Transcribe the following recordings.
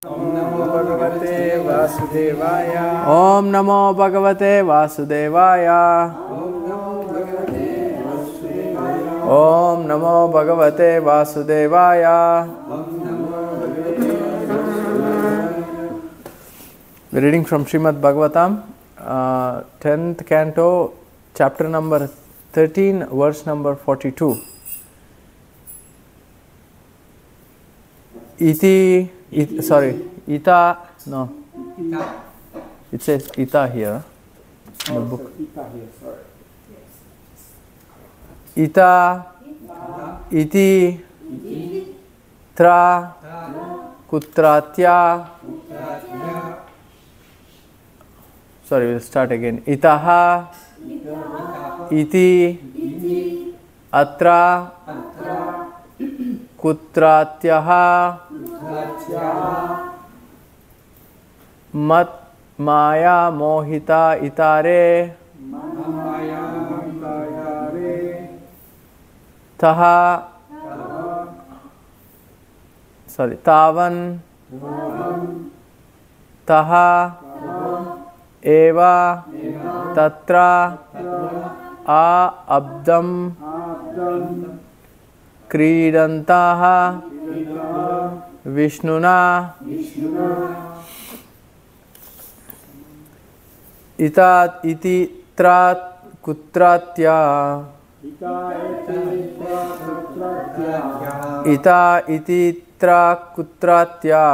नमो भगवते वासुदेवाय। ओम नमो भगवते वासुदेवाय। ओम नमो भगवते वासुदेवाय। Reading from Srimad Bhagavatam, 10th canto, chapter number 13, verse number 42. Ita, no. It says Ita here. In the book. Ita, iti, tra, kutratya. Sorry, we'll start again. Itaha, iti, atra, kutratyaha, mat maya mohita itare, taha, tavan, taha, eva tatra abdam kridantaha vishnuna ita iti trat kutratya ita iti kutratya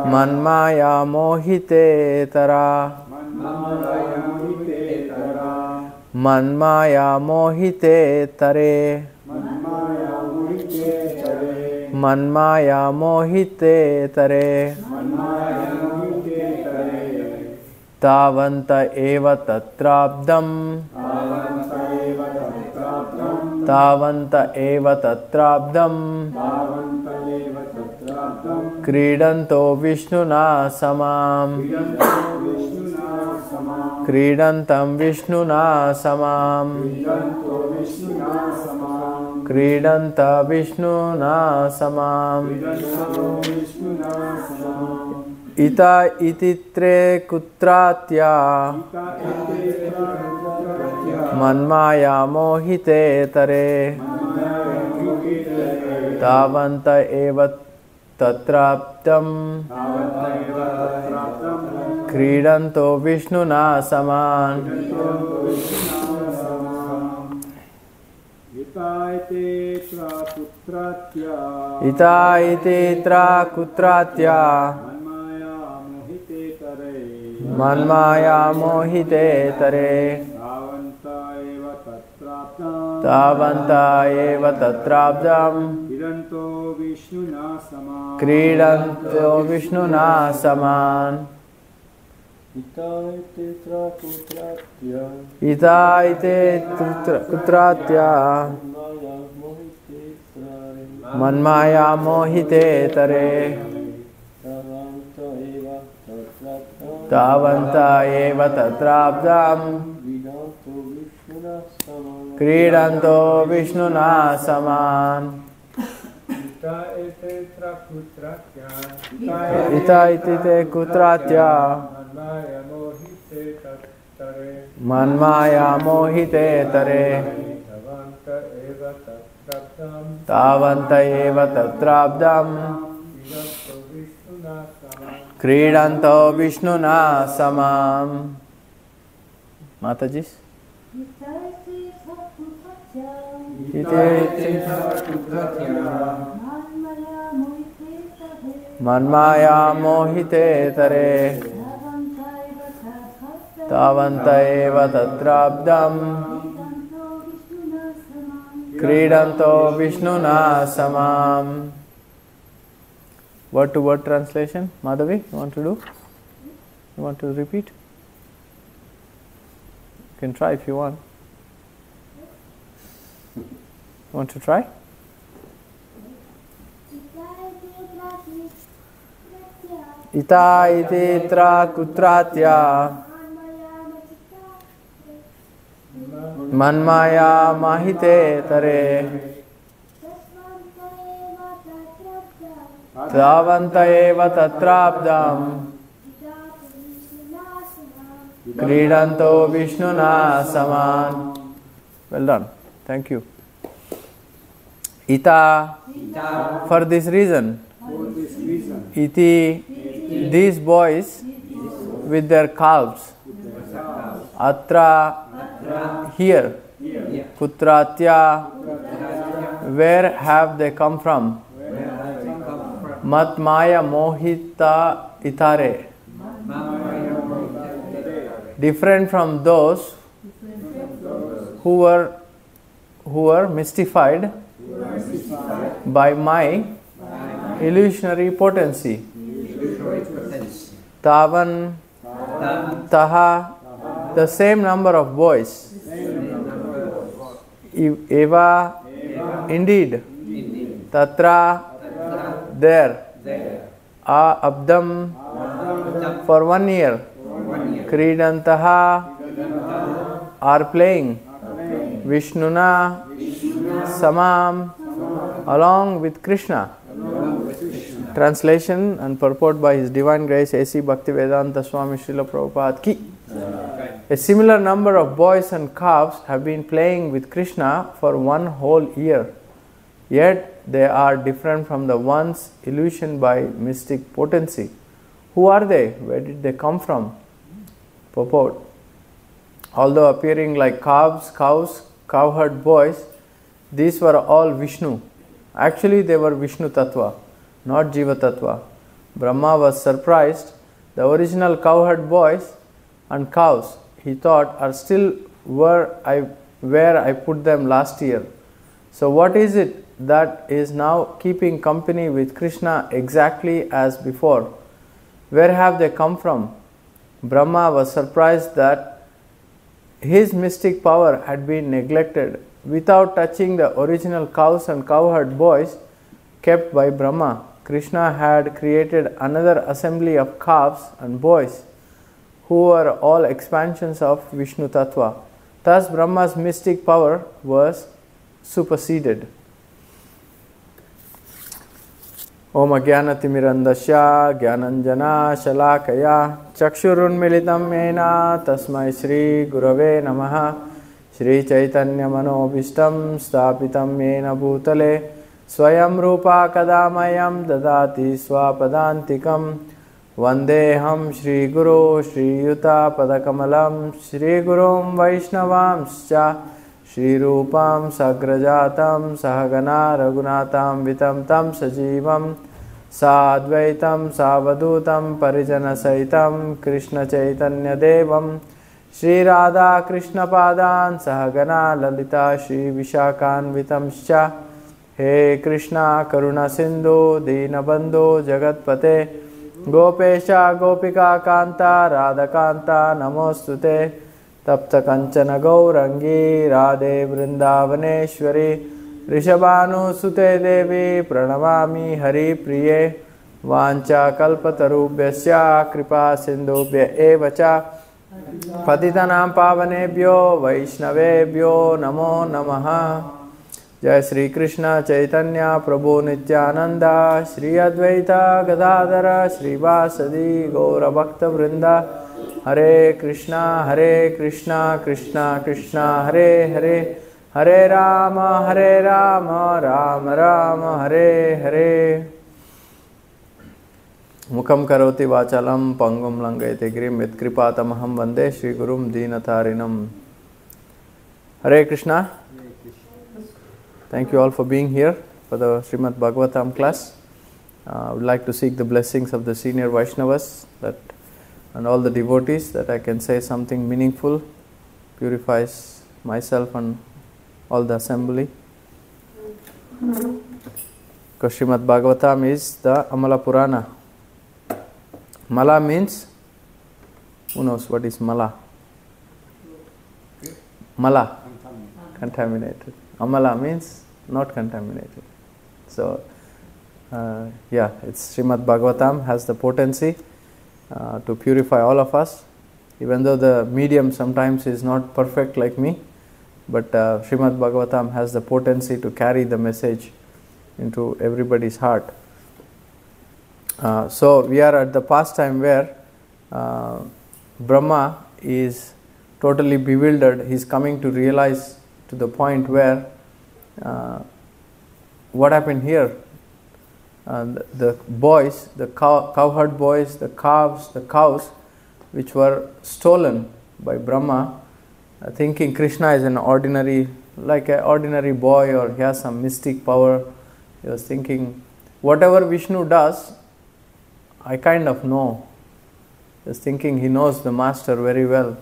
manmaya mohite tara manmaya mohite tare manmaya mohite tare tavanta eva tatrabdam tavanta eva tatrabdam kridanto vishnuna samam kridantam vishnuna samam kridanta vishnuna samam ita ititre kutratya manmaya mohite tare tavanta eva tatraptam kridanto vishnuna saman ita iti tra kutratya manmaya mohite tare tavanta eva tatrabdam kridanto vishnuna saman ita ite kutratya manmaya mohite tare tavanta eva tatrabdam kridanto vishnuna saman ita ite kutratya manmaya mohite tare tavanta eva tatrabdam kridanto vishnuna samam. Mataji. manmaya mohite tare tavanta eva tatrabdam kridanto vishnuna samam. Word to word translation. Madhavi, you want to do? You want to repeat? You can try if you want. You want to try? Ita iti tra kutratya manmaya mahite tare Tavanta eva tatrabdam Kridanto Vishnuna saman. Well done. Thank you. Ita, for this reason. Iti, these boys with their calves. Atra, here. Kutratya, where have they come from? Mat maya mohita itare. Different from those who were mystified by my illusionary potency. Tavan, taha, the same number of boys. Eva, indeed. Tatra, there. Abdam, for 1 year. Kridantaha, are playing. Vishnuna, samam, along with Krishna. Translation and purport by His Divine Grace A.C. Bhaktivedanta Swami Srila Prabhupada ki. A similar number of boys and calves have been playing with Krishna for 1 whole year. Yet they are different from the ones illusioned by mystic potency. Who are they? Where did they come from? Purport. Although appearing like calves, cows, cowherd boys, these were all Vishnu. Actually, they were Vishnu Tattva, not Jiva Tattva. Brahma was surprised. The original cowherd boys and cows, he thought, are still where I put them last year. So what is it that is now keeping company with Krishna exactly as before? Where have they come from? Brahma was surprised that his mystic power had been neglected. Without touching the original cows and cowherd boys kept by Brahma, Krishna had created another assembly of calves and boys who were all expansions of Vishnu Tattva. Thus Brahma's mystic power was superseded. Om Ajnanatimirandasya Jnananjana Shalakaya Chakshurunmilitam Yena Tasmai Shri Gurave Namaha Shri Chaitanya Manobishtam Stapitam Yena Bhutale Swayam Rupa Kadamayam Dadati Swapadantikam Vandeham Shri Guru Shri Yuta Padakamalam Shri Gurum Vaishnavamscha Shri Rupam Sagrajatam Sahagana Raghunatam Vitam Tam Sajivam Sadvaitam Savadutam Parijana Saitam Krishna Chaitanya Devam Shri Radha Krishna Padan Sahagana Lalita Shri Vishakan Vitamscha He Krishna Karuna Sindhu Dinabandhu Jagatpate Gopesha Gopika Kanta Radha Kanta Namostute Tapta Kanchana Gaurangi Radhe Vrindavaneshwari Rishabhanu Sute Devi Pranamami Hari Priye Vancha Kalpatarubhyasya Kripa Sindhubhya Evacha Patitanam Pavanebhyo Vaishnavebhyo Namo Namaha Jai Shri Krishna Chaitanya Prabhu Nityananda Shri Advaita Gadadhara Shri Vasadi Gaura Bhakta Vrinda Hare Krishna Krishna Krishna Hare Hare Hare Rama Rama Rama Hare Hare Mukam karoti vachalam pangum langayate girim vitkripatamaham vande Shri Gurum Dinatarinam. Hare Krishna. Thank you all for being here for the Srimad Bhagavatam class. I would like to seek the blessings of the senior Vaishnavas and all the devotees that I can say something meaningful, purifies myself and all the assembly. Because Srimad Bhagavatam is the Amala Purana. Mala means, who knows what is Mala? Mala, contaminated. Amala means not contaminated. So, it's Srimad Bhagavatam has the potency to purify all of us, even though the medium sometimes is not perfect like me, but Srimad Bhagavatam has the potency to carry the message into everybody's heart. So we are at the pastime where Brahma is totally bewildered. He is coming to realize to the point where what happened here. The boys, the cowherd boys, the calves, the cows, which were stolen by Brahma, thinking Krishna is an ordinary, like an ordinary boy, or he has some mystic power. He was thinking, whatever Vishnu does, I kind of know. He was thinking he knows the master very well.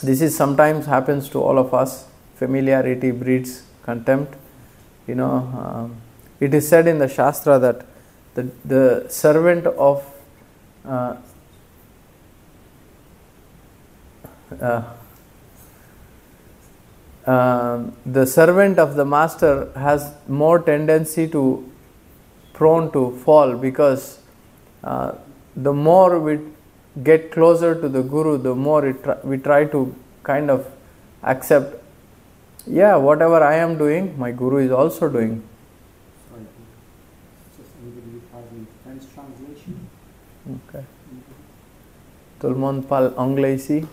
This is sometimes happens to all of us. Familiarity breeds contempt. It is said in the Shastra that the servant of the servant of the master has more tendency to prone to fall, because the more we get closer to the Guru, the more we try to kind of accept, whatever I am doing, my Guru is also doing. Sorry, just anybody have the French translation? Okay. Tout le monde parle anglais ici.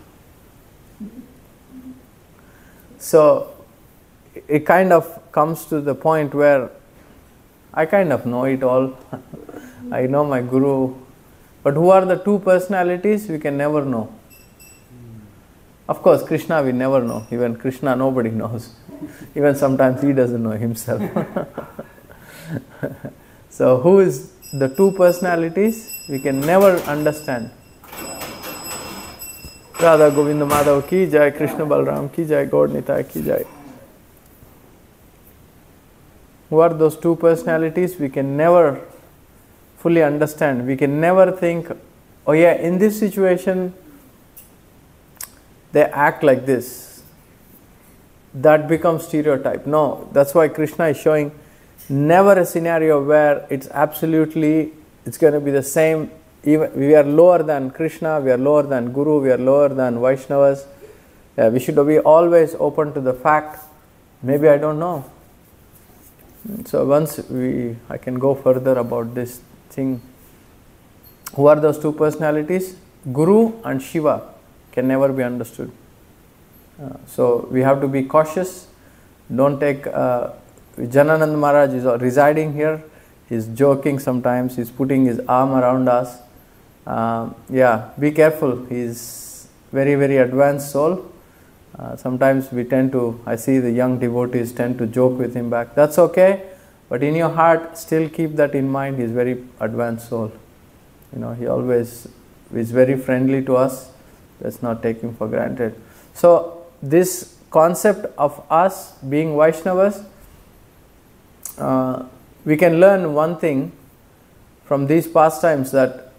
So it kind of comes to the point where I kind of know it all. I know my Guru. But who are the two personalities? We can never know. Of course, Krishna we never know. Even Krishna nobody knows. Even sometimes he doesn't know himself. So who is the two personalities? We can never understand. Radha Govinda Madhav ki jai, Krishna Balram ki jai, Gaur Nitai ki jai. Who are those two personalities? We can never fully understand. We can never think, oh yeah, in this situation they act like this. That becomes stereotype. No, that's why Krishna is showing never a scenario where it's going to be the same. Even we are lower than Krishna, we are lower than Guru, we are lower than Vaishnavas. We should be always open to the fact, maybe I don't know. So once I can go further about this thing. Who are those two personalities? Guru and Shiva can never be understood. So we have to be cautious. Don't take... Jananand Maharaj is residing here. He's joking sometimes. He's putting his arm around us. Be careful. He's very, very advanced soul. Sometimes I see the young devotees tend to joke with him back. That's okay. But in your heart, still keep that in mind. He's very advanced soul. He always is very friendly to us. Let's not take him for granted. So this concept of us being Vaishnavas, we can learn one thing from these pastimes, that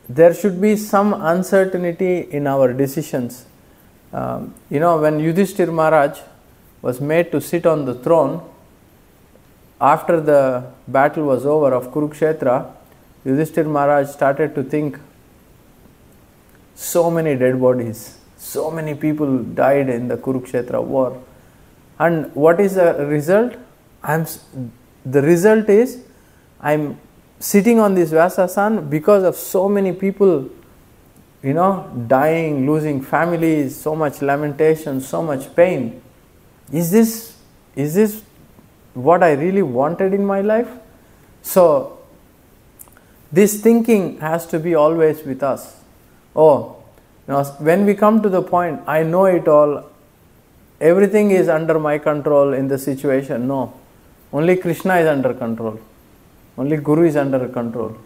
there should be some uncertainty in our decisions. When Yudhishthir Maharaj was made to sit on the throne, after the battle was over of Kurukshetra, Yudhishthir Maharaj started to think, so many dead bodies, so many people died in the Kurukshetra war. And what is the result? The result is, I'm sitting on this Vyasasan because of so many people, dying, losing families, so much lamentation, so much pain. Is this what I really wanted in my life? So this thinking has to be always with us. When we come to the point, I know it all, everything is under my control in the situation. No, only Krishna is under control. Only Guru is under control.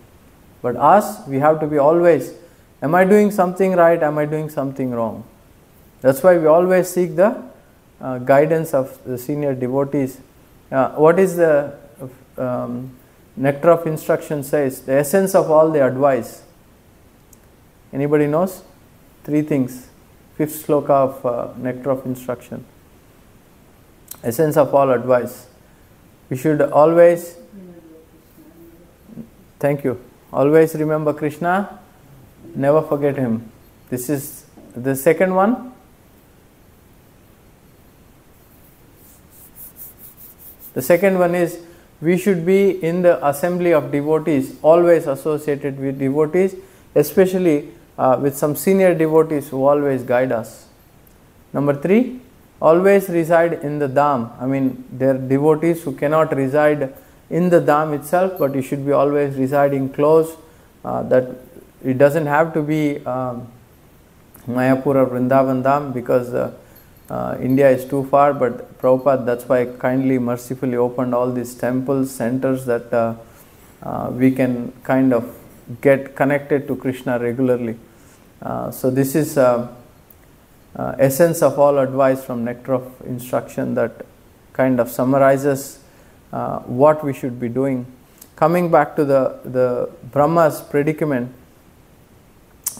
But us, we have to be always, am I doing something right? Am I doing something wrong? That's why we always seek the guidance of the senior devotees. What is the Nectar of Instruction says? The essence of all the advice. Anybody knows? 3 things. 5th sloka of Nectar of Instruction. Essence of all advice. We should always... Thank you. Always remember Krishna, never forget him. This is the second one. The second one is we should be in the assembly of devotees, always associated with devotees, especially with some senior devotees who always guide us. Number 3, always reside in the Dham. I mean, there are devotees who cannot reside in the Dham itself, but you should be always residing close. That it doesn't have to be Mayapur or Vrindavan Dham, because India is too far, but Prabhupada, that's why kindly, mercifully opened all these temples, centers, that we can kind of get connected to Krishna regularly. So this is essence of all advice from Nectar of Instruction, that kind of summarizes what we should be doing. Coming back to the Brahma's predicament,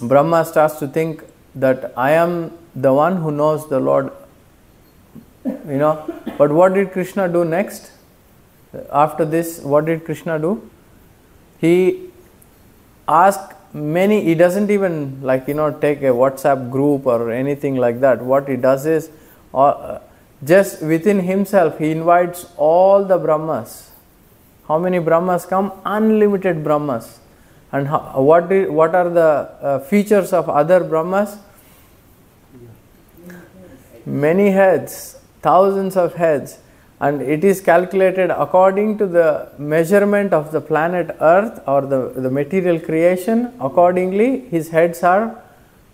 Brahma starts to think that I am the one who knows the Lord, but what did Krishna do next? After this, what did Krishna do? He asked many, he doesn't even take a WhatsApp group or anything like that. What he does is, just within himself, he invites all the Brahmas. How many Brahmas come? Unlimited Brahmas. And what are the features of other Brahmas? Many heads, thousands of heads, and it is calculated according to the measurement of the planet Earth or the material creation. Accordingly, his heads are,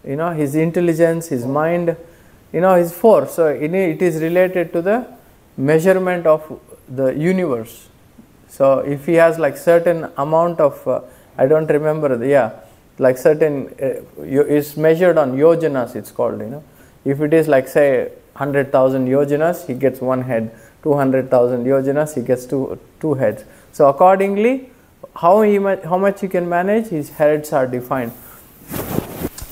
his intelligence, his mind, his force. So it is related to the measurement of the universe. So if he has certain amount of, I don't remember, certain, is measured on yojanas, it's called, If it is say 100,000 yojanas, he gets one head. 200,000 yojanas, he gets two heads. So accordingly, how much he can manage, his heads are defined.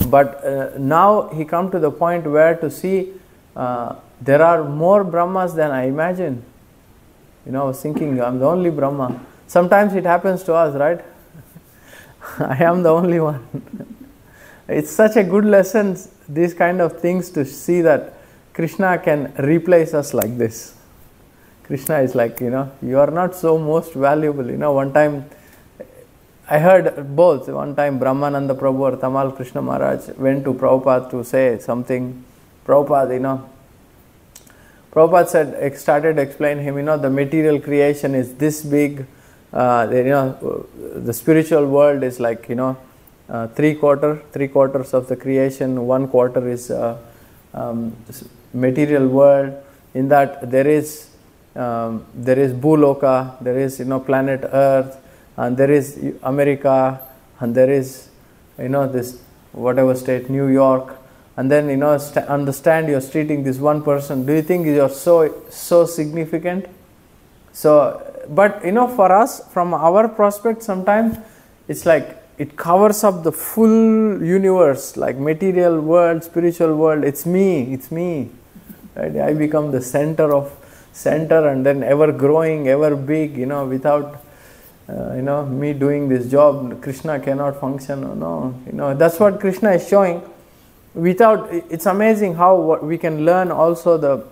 But now he come to the point where to see there are more Brahmas than I imagine. I was thinking I'm the only Brahma. Sometimes it happens to us, right? I am the only one. It's such a good lesson, these kind of things, to see that Krishna can replace us like this. Krishna is you are not so most valuable. One time I heard both. One time Brahmananda Prabhu or Tamal Krishna Maharaj went to Prabhupada to say something. Prabhupada, Prabhupada started explaining him, the material creation is this big. The spiritual world is three quarters of the creation. 1/4 is material world. In that there is Bhuloka, there is planet Earth, and there is America, and there is this whatever state, New York, and then understand you're treating this one person. Do you think you're so significant? So, but for us, from our prospect, sometimes it's it covers up the full universe, material world, spiritual world. It's me. Right? I become the center, and then ever growing, ever big. Without me doing this job, Krishna cannot function. No, that's what Krishna is showing. It's amazing how we can learn also the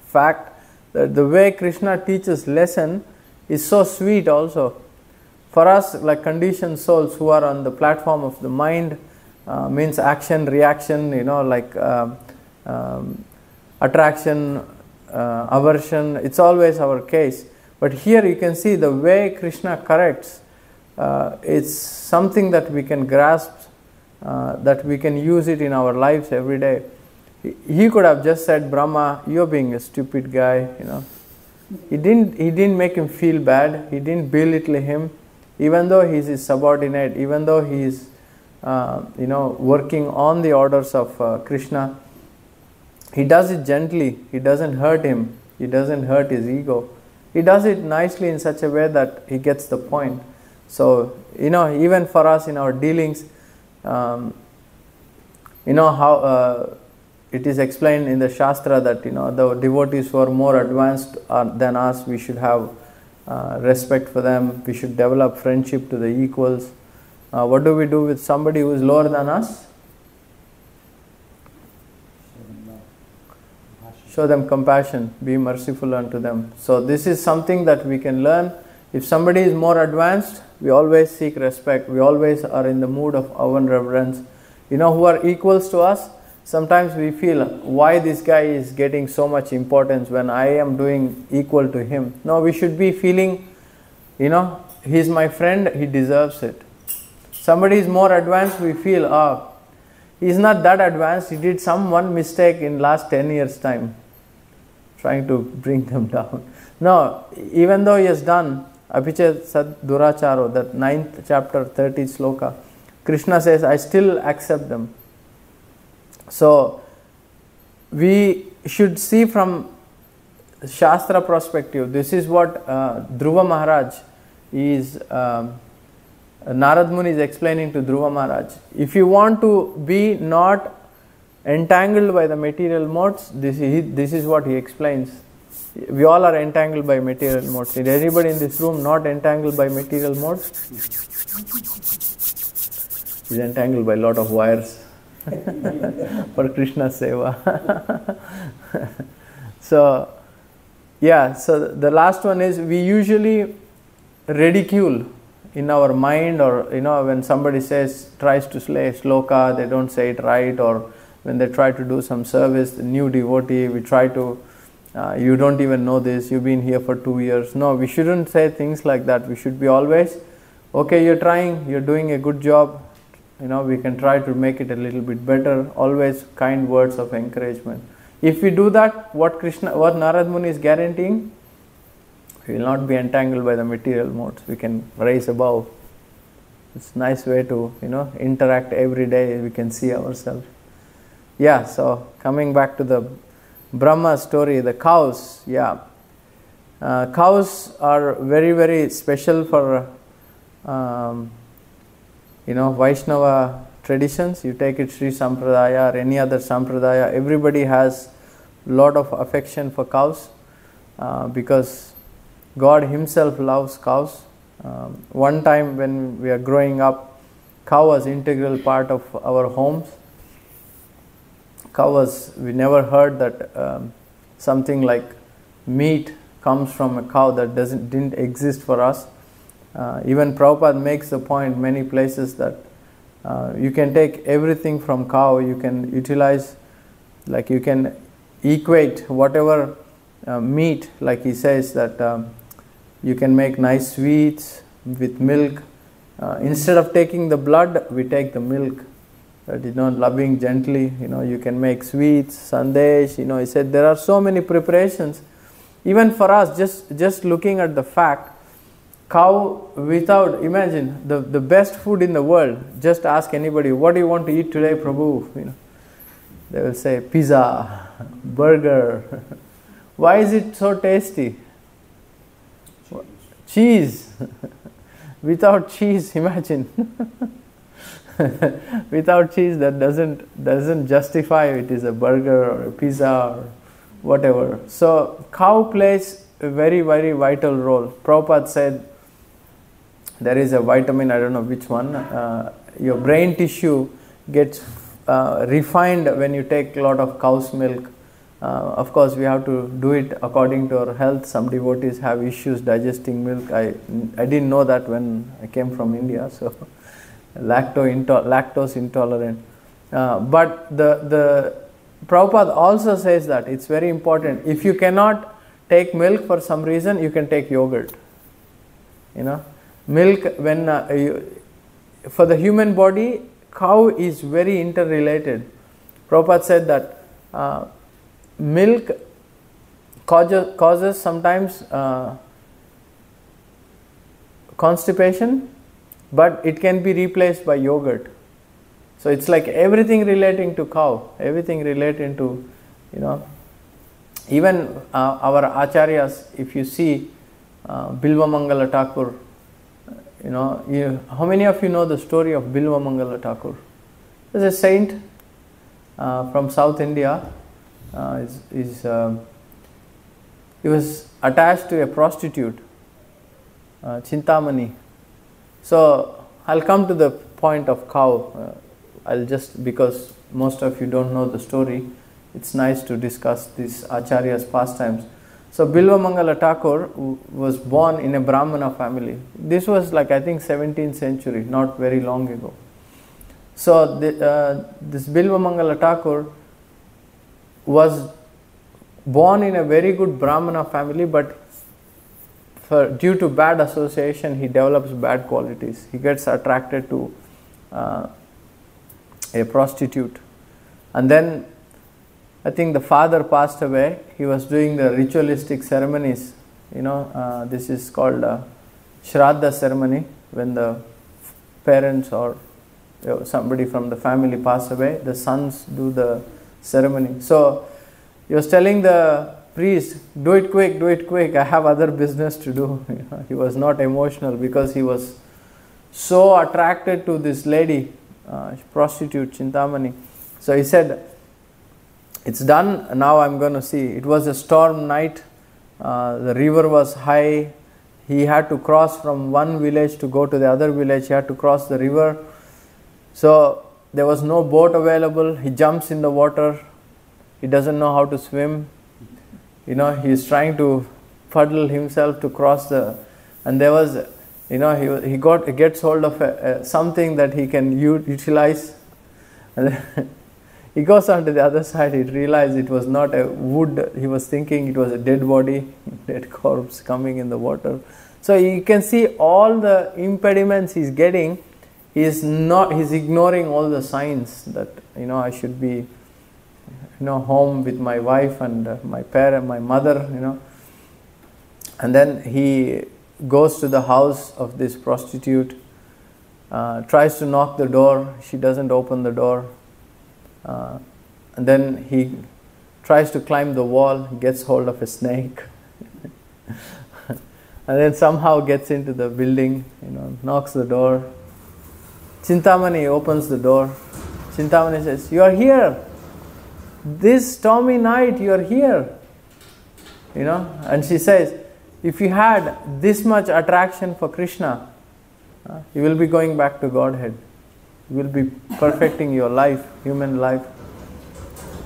fact that the way Krishna teaches lesson is so sweet also. For us, conditioned souls who are on the platform of the mind, means action, reaction, attraction, aversion, it's always our case. But here you can see the way Krishna corrects, it's something that we can grasp, that we can use it in our lives every day. He could have just said, Brahma, you're being a stupid guy, He didn't make him feel bad. He didn't belittle him, even though he's his subordinate, even though he's working on the orders of Krishna. He does it gently. He doesn't hurt him. He doesn't hurt his ego. He does it nicely in such a way that he gets the point. So even for us in our dealings, how it is explained in the Shastra that the devotees who are more advanced than us, we should have respect for them. We should develop friendship to the equals. What do we do with somebody who is lower than us? show them compassion, be merciful unto them. So this is something that we can learn. If somebody is more advanced, we always seek respect. We always are in the mood of awe and reverence. Who are equals to us, sometimes we feel, why this guy is getting so much importance when I am doing equal to him? No, we should be feeling, he's my friend, he deserves it. Somebody is more advanced, we feel, he's not that advanced, he did one mistake in last 10 years time, trying to bring them down. No, even though he has done, Apiche Sad Duracharo, that 9th chapter, 30th sloka, Krishna says, I still accept them. So, we should see from Shastra perspective. This is what Dhruva Maharaj is, Narad Muni is explaining to Dhruva Maharaj. If you want to be not entangled by the material modes, this is what he explains. We all are entangled by material modes. Is anybody in this room not entangled by material modes? Is entangled by a lot of wires for Krishna's seva. So the last one is, we usually ridicule in our mind, or when somebody tries to slay shloka, they don't say it right, or when they try to do some service, the new devotee, we try to, you don't even know this, you've been here for 2 years. No, we shouldn't say things like that. We should be always, okay, you're trying, you're doing a good job, we can try to make it a little bit better. Always kind words of encouragement. If we do that, what Narad Muni is guaranteeing, we will not be entangled by the material modes. We can rise above. It's a nice way to, interact every day. We can see ourselves. So coming back to the Brahma story, the cows. Cows are very, very special for, Vaishnava traditions. You take it Sri Sampradaya or any other Sampradaya, everybody has a lot of affection for cows because God himself loves cows. One time when we are growing up, cow was integral part of our homes. We never heard that something like meat comes from a cow that didn't exist for us. Even Prabhupada makes the point many places that you can take everything from cow, you can utilize, like you can equate whatever meat, like he says that you can make nice sweets with milk. Instead of taking the blood, we take the milk. That loving gently, you can make sweets, sandesh, he said there are so many preparations. Even for us, just looking at the fact, cow without, imagine, the best food in the world, just ask anybody, what do you want to eat today, Prabhu? They will say, pizza, burger. Why is it so tasty? Cheese. Without cheese, imagine. Without cheese, that doesn't justify it is a burger or a pizza or whatever. So cow plays a very, very vital role. Prabhupada said there is a vitamin, I don't know which one, your brain tissue gets refined when you take a lot of cow's milk. Of course, we have to do it according to our health. Some devotees have issues digesting milk. I didn't know that when I came from India, so lactose intolerant. But the Prabhupada also says that it's very important. If you cannot take milk for some reason, you can take yogurt. Milk, when for the human body, cow is very interrelated. Prabhupada said that milk causes sometimes constipation, but it can be replaced by yogurt. So it's like everything relating to cow, everything relating to, even our acharyas, if you see Bilva Mangala Thakur, how many of you know the story of Bilva Mangala Thakur? There's a saint from South India. He was attached to a prostitute, Chintamani. So I'll come to the point of cow. I'll just, because most of you don't know the story. it's nice to discuss these Acharya's pastimes. So Bilva Mangala Thakur was born in a Brahmana family. This was like, I think, 17th century, not very long ago. So this Bilva Mangala Thakur was born in a very good Brahmana family, but due to bad association, he develops bad qualities. He gets attracted to a prostitute. And then I think the father passed away. He was doing the ritualistic ceremonies. This is called Shraddha ceremony, when the parents or somebody from the family pass away, the sons do the ceremony. So he was telling the priest, do it quick, I have other business to do. He was not emotional because he was so attracted to this lady, prostitute Chintamani. So he said, it's done, now I'm going to see. It was a storm night, the river was high, he had to cross from one village to go to the other village, he had to cross the river. So there was no boat available, he jumps in the water, he doesn't know how to swim. He is trying to puddle himself to cross and there was, he gets hold of something that he can utilize. And then he goes on to the other side, he realized it was not a wood, he was thinking it was a dead body, dead corpse coming in the water. So you can see all the impediments he's getting, he's ignoring all the signs that, I should be home with my wife and my parent, my mother, And then he goes to the house of this prostitute, tries to knock the door, she doesn't open the door. And then he tries to climb the wall, gets hold of a snake. And then somehow gets into the building, knocks the door. Chintamani opens the door. Chintamani says, you are here. This stormy night you are here. And she says, if you had this much attraction for Krishna, you will be going back to Godhead. You will be perfecting your life, human life.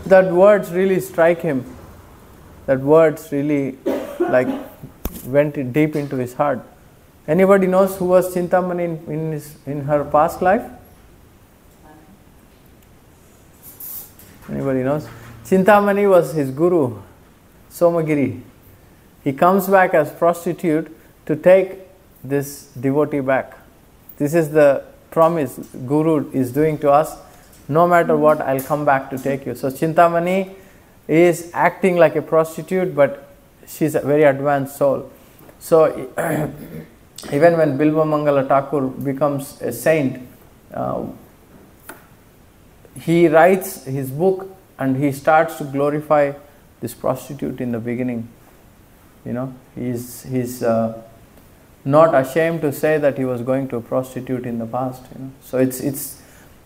That words really strike him. That words really went deep into his heart. Anybody knows who was Chintamani in her past life? Anybody knows? Chintamani was his guru, Somagiri. He comes back as prostitute to take this devotee back. This is the promise Guru is doing to us. No matter what, I'll come back to take you. So Chintamani is acting like a prostitute, but she's a very advanced soul. So even when Bilva Mangala Thakur becomes a saint, he writes his book and he starts to glorify this prostitute in the beginning. He's not ashamed to say that he was going to a prostitute in the past. So it's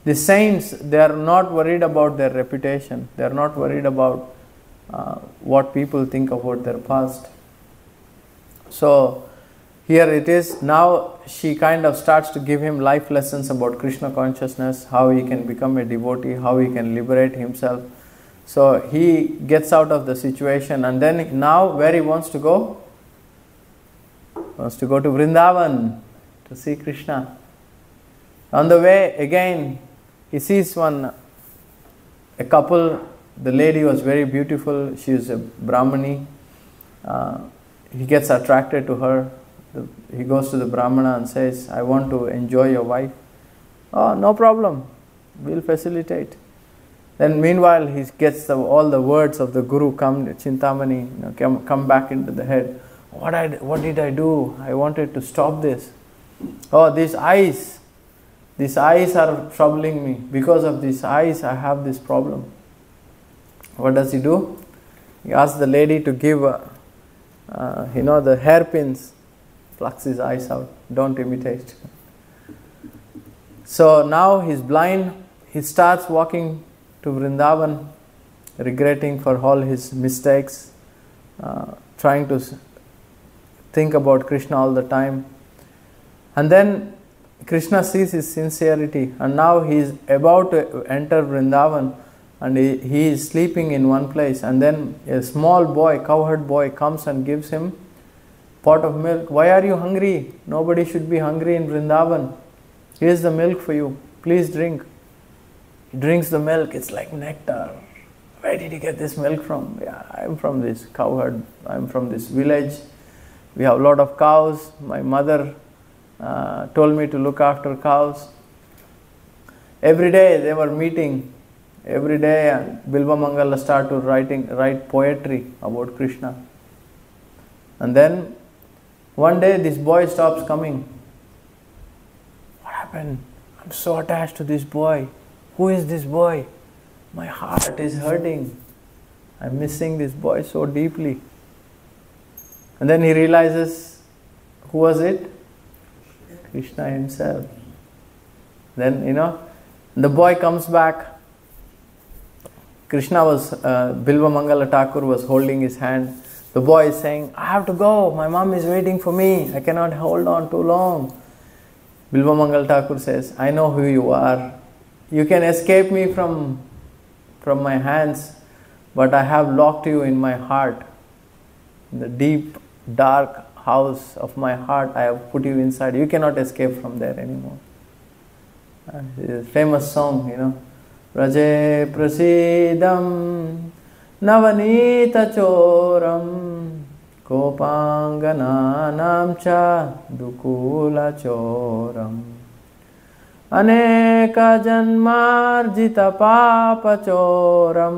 the saints, they are not worried about their reputation. They are not worried about what people think about their past. So here it is. Now she kind of starts to give him life lessons about Krishna consciousness, how he can become a devotee, how he can liberate himself. So he gets out of the situation, and then now where he wants to go? Wants to go to Vrindavan to see Krishna. On the way again he sees a couple. The lady was very beautiful. She is a Brahmani. He gets attracted to her. He goes to the Brahmana and says, I want to enjoy your wife. Oh, no problem. We'll facilitate. Then meanwhile he gets all the words of the Guru come back into the head. What did I do? I wanted to stop this. Oh, these eyes are troubling me. Because of these eyes I have this problem. What does he do? He asks the lady to give the hairpins, plucks his eyes out. Don't imitate. So now he's blind. He starts walking to Vrindavan, regretting for all his mistakes, trying to think about Krishna all the time. And then Krishna sees his sincerity, and now he is about to enter Vrindavan, and he is sleeping in one place, and then a small boy, cowherd boy, comes and gives him pot of milk. Why are you hungry? Nobody should be hungry in Vrindavan. Here's the milk for you. Please drink. He drinks the milk. It's like nectar. Where did you get this milk from? Yeah, I'm from this cowherd. I'm from this village. We have a lot of cows. My mother told me to look after cows. Every day they were meeting. Every day Bilva Mangala started to write poetry about Krishna. And then one day this boy stops coming. What happened? I'm so attached to this boy. Who is this boy? My heart is hurting. I'm missing this boy so deeply. And then he realizes, who was it? Krishna himself. Then, the boy comes back. Krishna was, Bilva Mangala Thakur was holding his hand. The boy is saying, I have to go. My mom is waiting for me. I cannot hold on too long. Bilva Mangala Thakur says, I know who you are. You can escape me from my hands, but I have locked you in my heart. In the deep, dark house of my heart, I have put you inside. You cannot escape from there anymore. It's a famous song, Raje prasidam navanita choram kopangananam cha dukula choram aneka janmarjita papa choram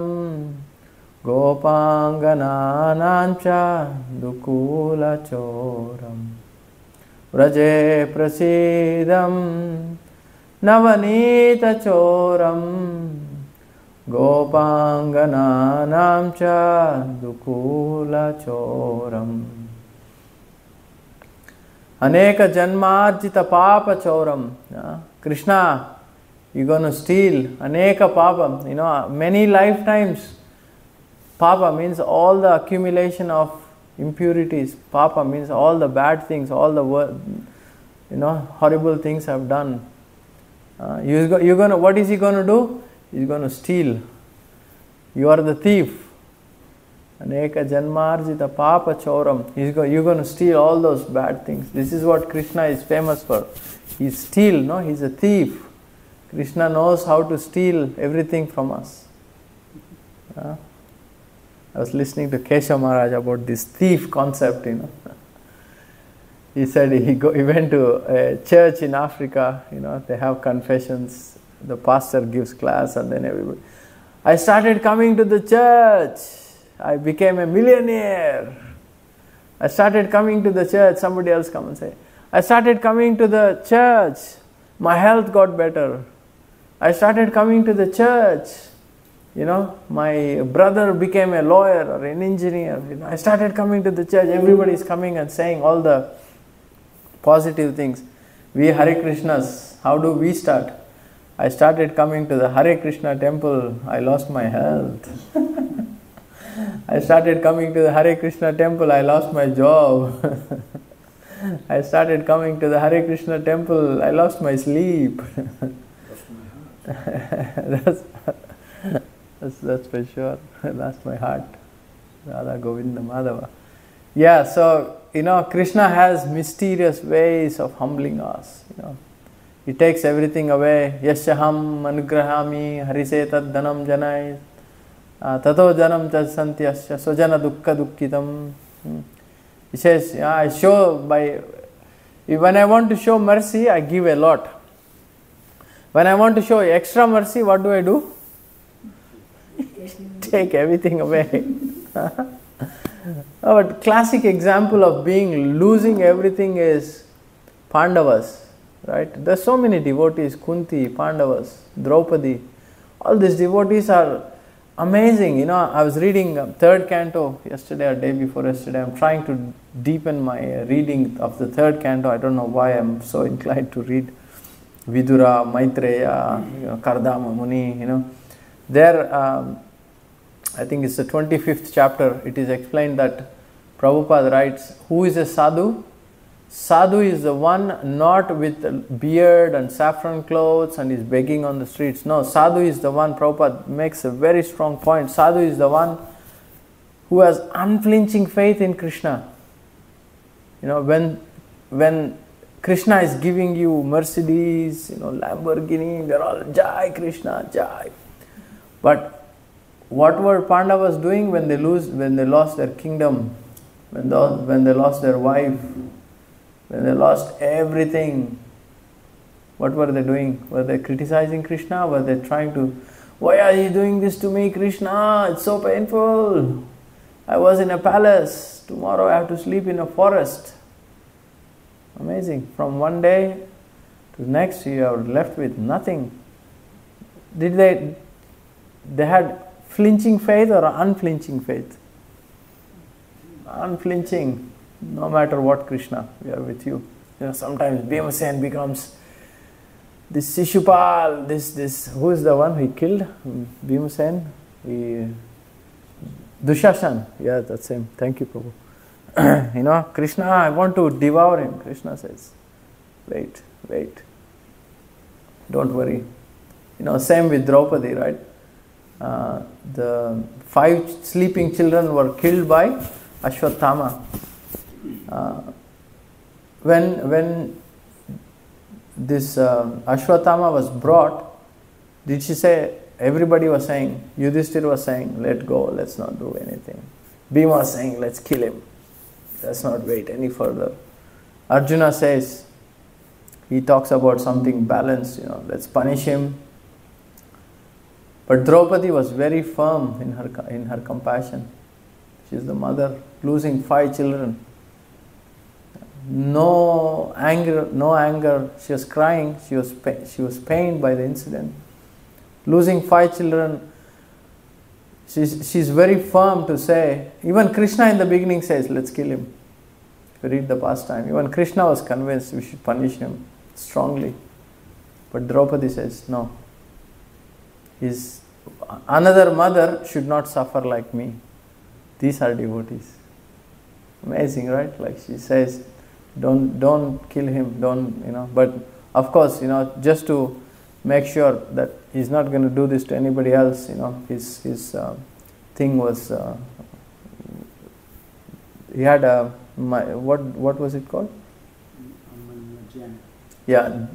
gopangananam cha dukula choram Raje prasidam navanita choram gopangananam cha dukula choram aneka janmarjita papa choram. Krishna, you're going to steal aneka papa, many lifetimes. Papa means all the accumulation of impurities. Papa means all the bad things, all the horrible things I've done. What is he going to do? He's going to steal. You are the thief. Aneka janmarjita papa choram. You're going to steal all those bad things. This is what Krishna is famous for. He steals, he's a thief. Krishna knows how to steal everything from us. I was listening to Keshav Maharaj about this thief concept, He said he went to a church in Africa, they have confessions, the pastor gives class, and then everybody. I started coming to the church, I became a millionaire. I started coming to the church, somebody else come and say, I started coming to the church, my health got better. I started coming to the church, my brother became a lawyer or an engineer. I started coming to the church, everybody is coming and saying all the positive things. We Hare Krishnas, how do we start? I started coming to the Hare Krishna temple, I lost my health. I started coming to the Hare Krishna temple, I lost my job. I started coming to the Hare Krishna temple, I lost my sleep. That's for sure. I lost my heart. Radha Govinda Madhava. Yeah, so Krishna has mysterious ways of humbling us. He takes everything away. Yasyaham anugrahami harise tad dhanam janai tato janam tad santyasya sojana dukkha dukkitam. He says, I show when I want to show mercy, I give a lot. When I want to show extra mercy, what do? Take everything away. But classic example of losing everything is Pandavas, right? There's so many devotees, Kunti, Pandavas, Draupadi. All these devotees are amazing. I was reading third canto yesterday or day before yesterday. I'm trying to deepen my reading of the third canto. I don't know why I'm so inclined to read Vidura, Maitreya, Kardama Muni, There, I think it's the 25th chapter, it is explained that Prabhupada writes, who is a sadhu? Sadhu is the one not with beard and saffron clothes and is begging on the streets. No, Sadhu is the one, Prabhupada makes a very strong point. Sadhu is the one who has unflinching faith in Krishna. You know, when Krishna is giving you Mercedes, Lamborghini, they're all Jai Krishna, Jai. But what were Pandavas doing when they lost their kingdom, when they lost their wife, when they lost everything? What were they doing? Were they criticizing Krishna? Were they trying to, why are you doing this to me, Krishna? It's so painful. I was in a palace. Tomorrow I have to sleep in a forest. Amazing. From one day to the next, you are left with nothing. They had flinching faith or unflinching faith? Unflinching. No matter what, Krishna, we are with you. Sometimes Bhimasen becomes this Shishupal, this who is the one he killed? Bhimasen? Dushasan. Yeah, that's him. Thank you, Prabhu. Krishna, I want to devour him. Krishna says, wait. Don't worry. Same with Draupadi, right? The 5 sleeping children were killed by Ashwatthama. When this Ashwatthama was brought, did she say, everybody was saying, Yudhishthira was saying, let go, let's not do anything. Bhima was saying, let's kill him. Let's not wait any further. Arjuna says, he talks about something balanced, let's punish him. But Draupadi was very firm in her compassion. She's the mother, losing 5 children. No anger. She was crying. She was pained by the incident. Losing 5 children. She's very firm to say. Even Krishna in the beginning says, let's kill him. If you read the pastime, even Krishna was convinced we should punish him strongly. But Draupadi says, no. Another mother should not suffer like me. These are devotees. Amazing, right? Like she says, don't kill him, but of course, just to make sure that he's not going to do this to anybody else, his thing was, he had what was it called? Yeah.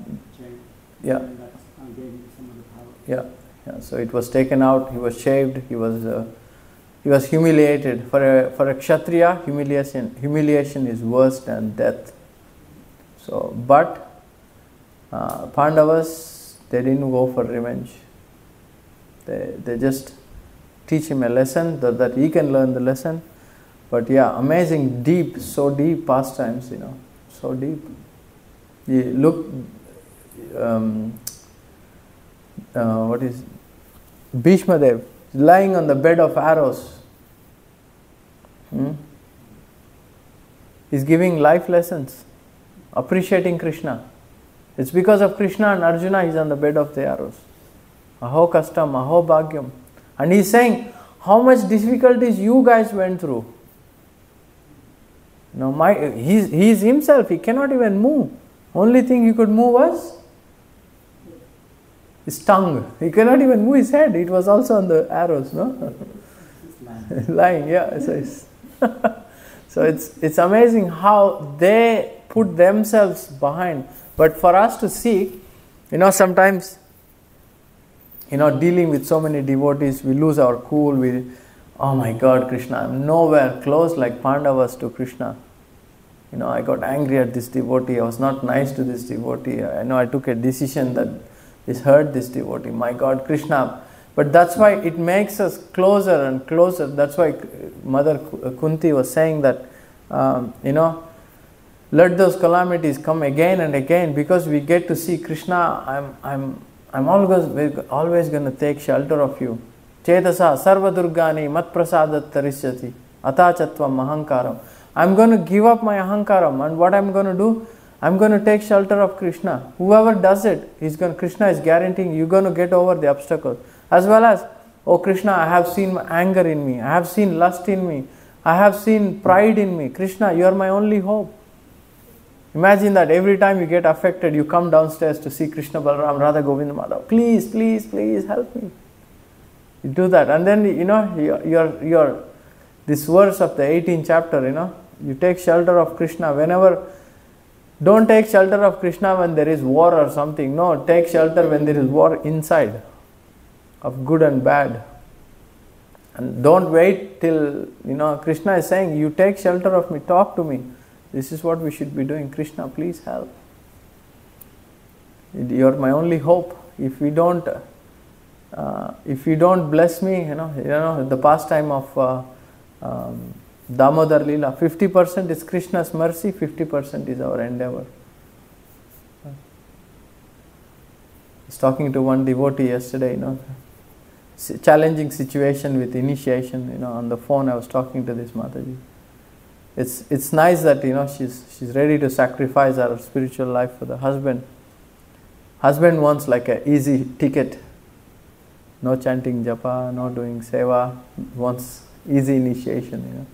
So it was taken out, he was shaved, he was humiliated. For a Kshatriya, humiliation is worse than death. So, but Pandavas, they didn't go for revenge. They just teach him a lesson that he can learn the lesson. But yeah, amazing, so deep pastimes, so deep. You look, what is Bhishma Dev lying on the bed of arrows. He's giving life lessons, appreciating Krishna. It's because of Krishna and Arjuna he's on the bed of the arrows. Aho kastam, aho bhagyam. And he's saying, how much difficulties you guys went through. He's himself, he cannot even move. Only thing he could move was his tongue. He cannot even move his head. It was also on the arrows, no? Lying, yeah. So it's amazing how they put themselves behind. But for us to see, sometimes, dealing with so many devotees, we lose our cool. Oh my God, Krishna, I'm nowhere close like Pandavas to Krishna. I got angry at this devotee. I was not nice to this devotee. I took a decision that this hurt this devotee. My God, Krishna. But that's why it makes us closer and closer. That's why Mother Kunti was saying that, let those calamities come again and again, because we get to see Krishna. I'm always going to take shelter of you. Chetasa sarva durgani mat prasadat tarishyati atachatvam ahankaram. I'm going to give up my ahankaram, and what I'm going to do? I'm going to take shelter of Krishna. Whoever does it, Krishna is guaranteeing you're going to get over the obstacle. As well as, oh Krishna, I have seen anger in me. I have seen lust in me. I have seen pride in me. Krishna, you are my only hope. Imagine that every time you get affected, you come downstairs to see Krishna, Balaram, Radha, Govinda, Madhav. Please, please, please help me. You do that, and then your this verse of the 18th chapter, you take shelter of Krishna whenever. Don't take shelter of Krishna when there is war or something. No, take shelter when there is war inside, of good and bad. And don't wait till, Krishna is saying, you take shelter of me, talk to me. This is what we should be doing. Krishna, please help. You're my only hope. If you don't bless me, the pastime of Damodar Leela, 50% is Krishna's mercy, 50% is our endeavor. I was talking to one devotee yesterday, challenging situation with initiation, on the phone I was talking to this Mataji. It's nice that, she's ready to sacrifice her spiritual life for the husband. Husband wants like an easy ticket. No chanting japa, no doing seva, wants easy initiation,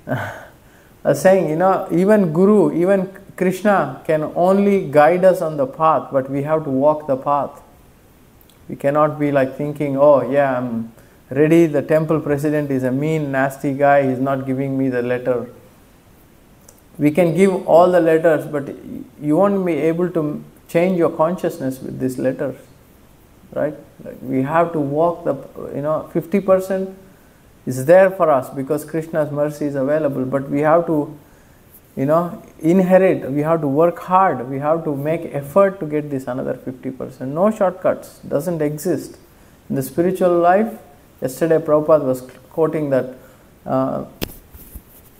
I was saying, even Guru, even Krishna can only guide us on the path, but we have to walk the path. We cannot be like thinking, oh yeah, I'm ready, the temple president is a mean, nasty guy, he's not giving me the letter. We can give all the letters, but you won't be able to change your consciousness with these letters, right? Like we have to walk the, 50% is there for us because Krishna's mercy is available, but we have to, inherit, we have to work hard, we have to make effort to get this another 50%. No shortcuts, doesn't exist. In the spiritual life, yesterday Prabhupada was quoting that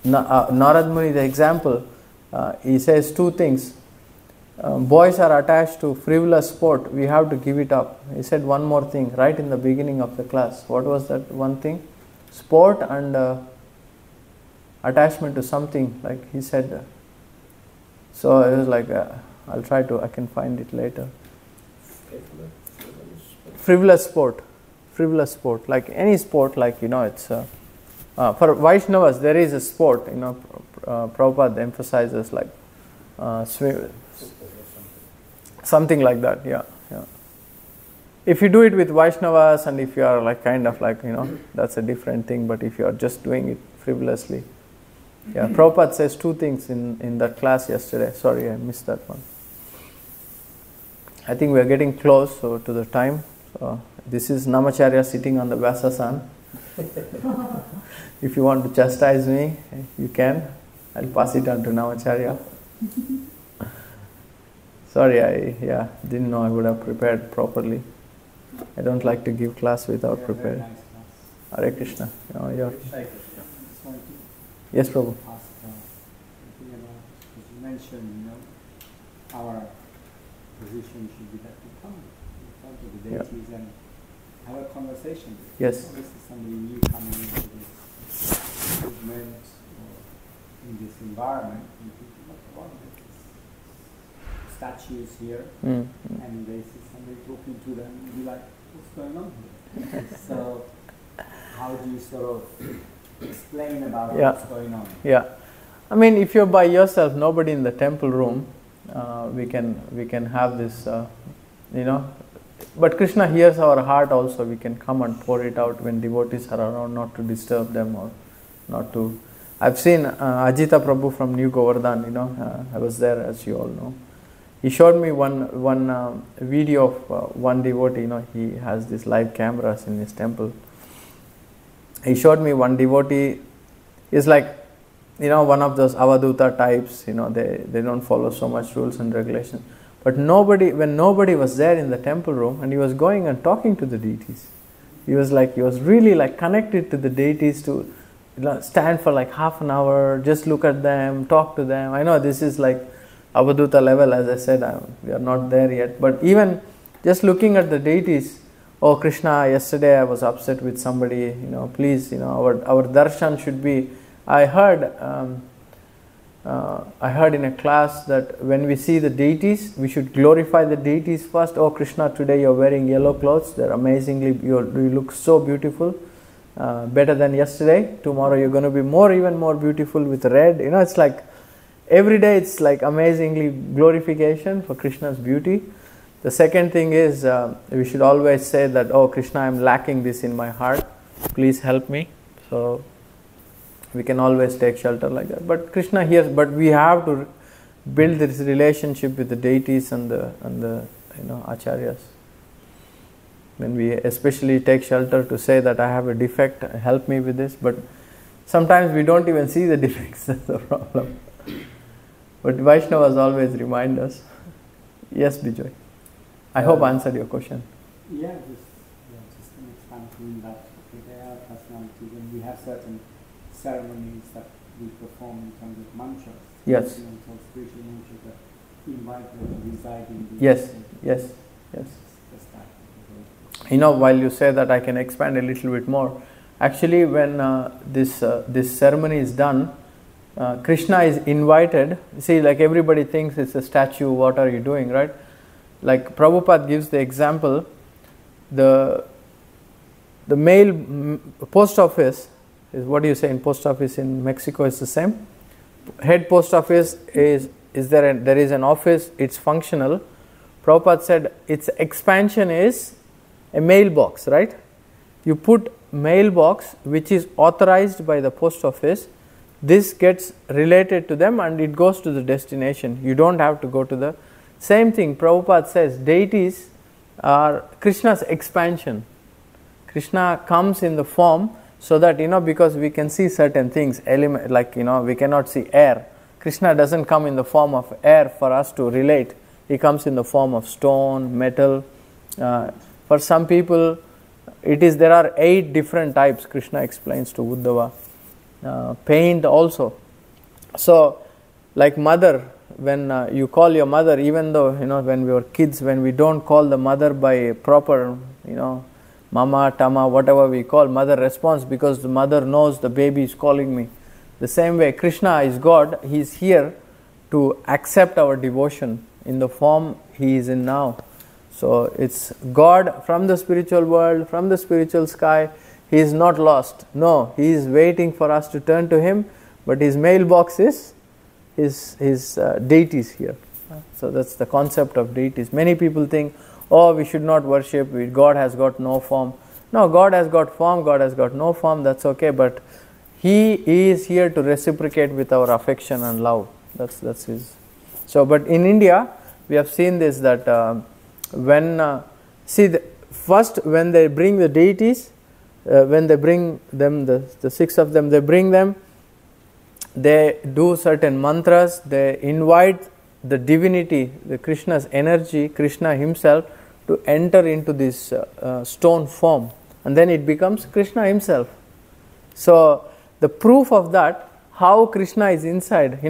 Narad Muni, the example, he says two things. Boys are attached to frivolous sport, we have to give it up. He said one more thing right in the beginning of the class. What was that one thing? Sport and attachment to something, like he said. So it was like, I can find it later. Frivolous sport, like any sport, like, it's for Vaishnavas there is a sport, Prabhupada emphasizes like something like that, yeah. If you do it with Vaishnavas and if you are like that's a different thing, but if you are just doing it frivolously. Yeah, Prabhupada says two things in that class yesterday. Sorry, I missed that one. I think we are getting close to the time. So this is Namacharya sitting on the Vyasasan. If you want to chastise me, you can. I'll pass it on to Namacharya. Sorry, I didn't know I would have prepared properly. I don't like to give class without preparing. Nice class. Hare Krishna. Yes, Prabhu. Ask, you mentioned, our position should be that we come in front of the deities and have a conversation. Yes. This is somebody new coming into this movement or in this environment. And people look around, there's statues here, and they see somebody talking to them and be like, what's going on here? So how do you sort of explain about what's going on? Yeah. I mean, if you're by yourself, nobody in the temple room, we can have this, but Krishna hears our heart also. We can come and pour it out when devotees are around, not to disturb them or not to. I've seen Ajita Prabhu from New Govardhan, I was there, as you all know. He showed me one video of one devotee, he has these live cameras in his temple. He showed me one devotee is like, one of those avaduta types, they don't follow so much rules and regulations. But when nobody was there in the temple room, and he was going and talking to the deities, he was really like connected to the deities to stand for like half an hour, just look at them, talk to them. I know this is like avaduta level, as I said, we are not there yet. But even just looking at the deities, oh Krishna, yesterday I was upset with somebody, please, our darshan should be. I heard in a class that when we see the deities, we should glorify the deities first. Oh Krishna, today you're wearing yellow clothes, they're amazingly, you look so beautiful, better than yesterday. Tomorrow you're going to be even more beautiful with red. It's like every day it's like amazingly glorification for Krishna's beauty. The second thing is we should always say that, oh Krishna, I'm lacking this in my heart, please help me. So we can always take shelter like that. But Krishna hears, but we have to build this relationship with the deities and the acharyas. When we especially take shelter to say that I have a defect, help me with this, but sometimes we don't even see the defects, that's the problem. But Vaishnavas always remind us. Yes, Bijoy. I hope I answered your question. Yeah, just an expansion that there are personalities and we have certain ceremonies that we perform in terms of mantras. Yes. Spiritual mantras that invite them to reside in the Yes. Just that. While you say that, I can expand a little bit more. Actually, when this ceremony is done, Krishna is invited. See, like everybody thinks it's a statue, what are you doing, right? Like Prabhupada gives the example, the mail post office is, what do you say in post office in Mexico is the same? Head post office is there is an office, it's functional. Prabhupada said its expansion is a mailbox, right? You put mailbox which is authorized by the post office, this gets related to them and it goes to the destination. You don't have to go to the same thing. Prabhupada says deities are Krishna's expansion. Krishna comes in the form so that, because we can see certain things, we cannot see air. Krishna doesn't come in the form of air for us to relate. He comes in the form of stone, metal. For some people, there are 8 different types, Krishna explains to Uddhava. Paint also. So, like mother, when you call your mother, even though, when we were kids, when we don't call the mother by proper, mama, tama, whatever we call, mother responds because the mother knows the baby is calling me. The same way, Krishna is God, He is here to accept our devotion in the form He is in now. So it's God from the spiritual world, from the spiritual sky. He is not lost. No, He is waiting for us to turn to Him, but His mailbox is His deities here. So that's the concept of deities. Many people think, oh, we should not worship, God has got no form. No, God has got form, God has got no form, that's okay, but He is here to reciprocate with our affection and love. That's His. So, but in India, we have seen this, that first when they bring the deities, when they bring them, the 6 of them, they bring them, they do certain mantras, they invite the divinity, the Krishna's energy, Krishna himself, to enter into this stone form, and then it becomes Krishna himself. So the proof of that, how Krishna is inside,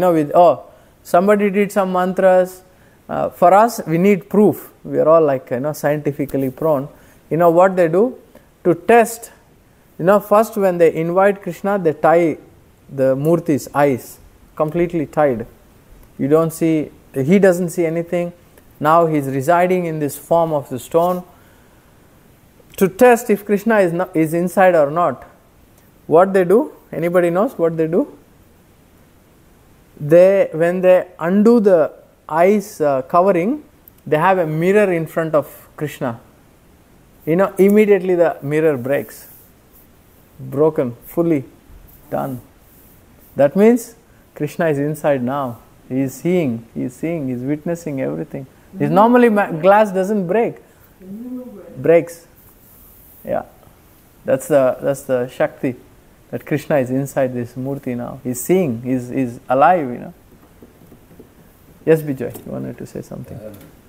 somebody did some mantras. For us, we need proof. We are all like scientifically prone. What they do to test. First when they invite Krishna, they tie the Murti's eyes, completely tied. You don't see, he doesn't see anything. Now he is residing in this form of the stone. To test if Krishna is inside or not, what they do? Anybody knows what they do? When they undo the eyes covering, they have a mirror in front of Krishna. Immediately the mirror breaks. Broken, fully done. That means Krishna is inside now. He is seeing, he is witnessing everything. Normally glass doesn't break. Breaks. Yeah. That's the Shakti. That Krishna is inside this Murti now. He's seeing, he's alive, Yes, Bijoy, you wanted to say something.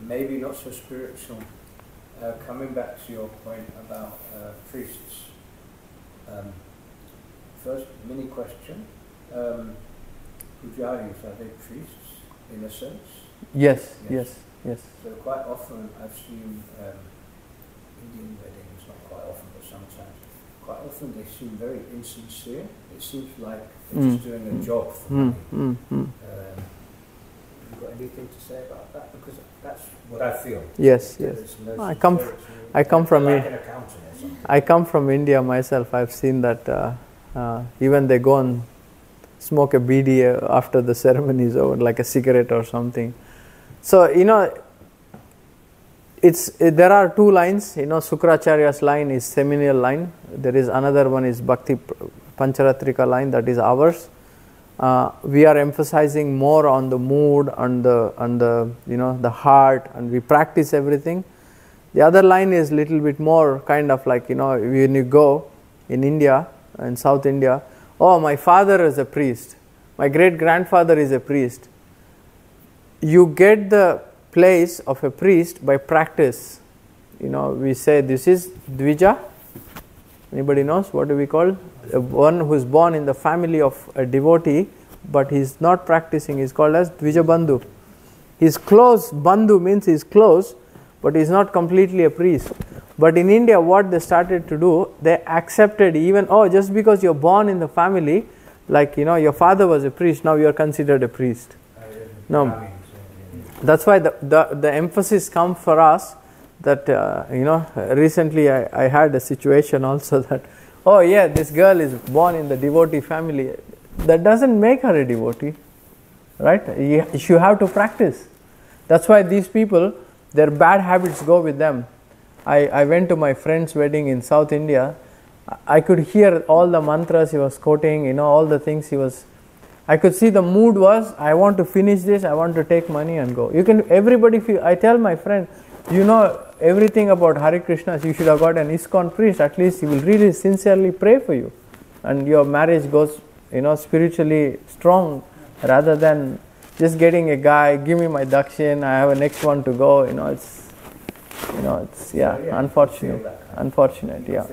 Maybe not so spiritual. Coming back to your point about priests. First, mini question. Pujaris, are they priests in a sense? Yes. So quite often I've seen Indian weddings, not quite often, but sometimes, quite often they seem very insincere. It seems like they're just doing a job for money. Have you got anything to say about that? Because that's what I feel. Yes. No I come from like an accountant or something. I come from India myself. I've seen that even they go on smoke a bidi after the ceremony is over, like a cigarette or something. So, there are two lines, Sukracharya's line is seminal line. There is another one is Bhakti Pancharatrika line, that is ours. We are emphasizing more on the mood and the heart, and we practice everything. The other line is little bit more kind of like, when you go in India, in South India, oh, my father is a priest, my great-grandfather is a priest. You get the place of a priest by practice. We say this is Dvija. Anybody knows what do we call? One who is born in the family of a devotee, but he is not practicing, is called as Dvija Bandhu. He is close, Bandhu means he is close, but he is not completely a priest. But in India, what they started to do, they accepted even, just because you are born in the family, like, your father was a priest, now you are considered a priest. No. That's why the emphasis comes for us that, recently I had a situation also that, this girl is born in the devotee family. That doesn't make her a devotee, right? You have to practice. That's why these people, their bad habits go with them. I went to my friend's wedding in South India. I could hear all the mantras he was quoting, all the things he was. I could see the mood was, I want to finish this, I want to take money and go. Everybody feel, I tell my friend, everything about Hare Krishna, you should have got an ISKCON priest, at least he will really sincerely pray for you. And your marriage goes, spiritually strong, rather than just getting a guy, give me my dakshin, I have a next one to go, it's unfortunate, yeah.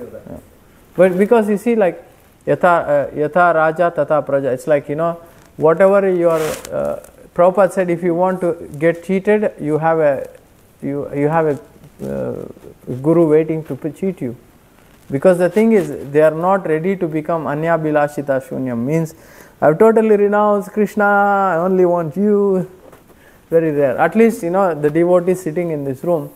But because you see, like, Yatha Raja Tata Praja, it's like, whatever your, Prabhupada said, if you want to get cheated, you have a guru waiting to cheat you. Because the thing is, they are not ready to become Anya Bilashita Shunyam, means, I have totally renounced Krishna, I only want you. Very rare. At least, the devotee sitting in this room,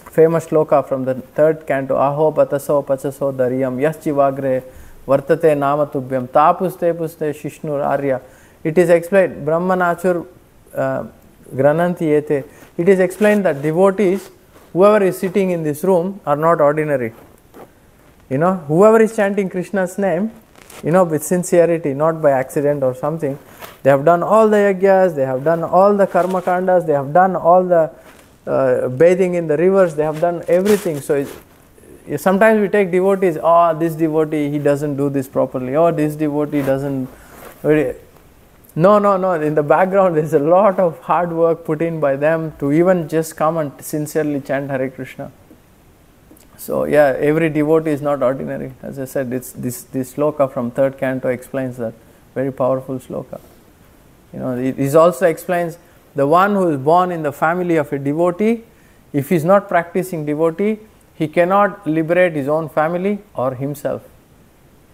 famous shloka from the 3rd canto, Aho Pataso Pachaso Daryam Yaschivagre Vartate Namatubhyam Tapuste Puste Shishnur Arya. It is explained, Brahmanachur Grananti Ete. It is explained that devotees, whoever is sitting in this room, are not ordinary. Whoever is chanting Krishna's name, with sincerity, not by accident or something, they have done all the yagyas, they have done all the karma kandas, they have done all the bathing in the rivers, they have done everything. So sometimes we take devotees, this devotee, he doesn't do this properly, this devotee doesn't. No, in the background there is a lot of hard work put in by them to even just come and sincerely chant Hare Krishna. So every devotee is not ordinary. As I said, it's this sloka from 3rd canto explains that. Very powerful sloka. It also explains the one who is born in the family of a devotee, if he is not practicing devotee, he cannot liberate his own family or himself.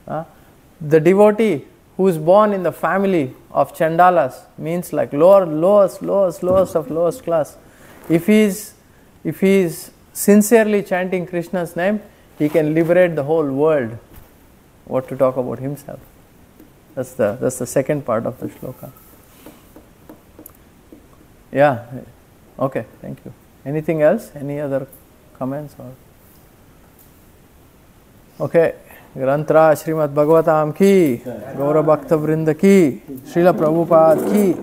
The devotee who is born in the family of Chandalas, means like lowest of lowest class. If he is sincerely chanting Krishna's name, he can liberate the whole world. What to talk about himself? That's the second part of the shloka. Yeah. Okay. Thank you. Anything else? Any other comments or? Okay. Grantra Srimad Bhagavatam ki, Gaura Bhakta Vrinda ki, Srila Prabhupada ki.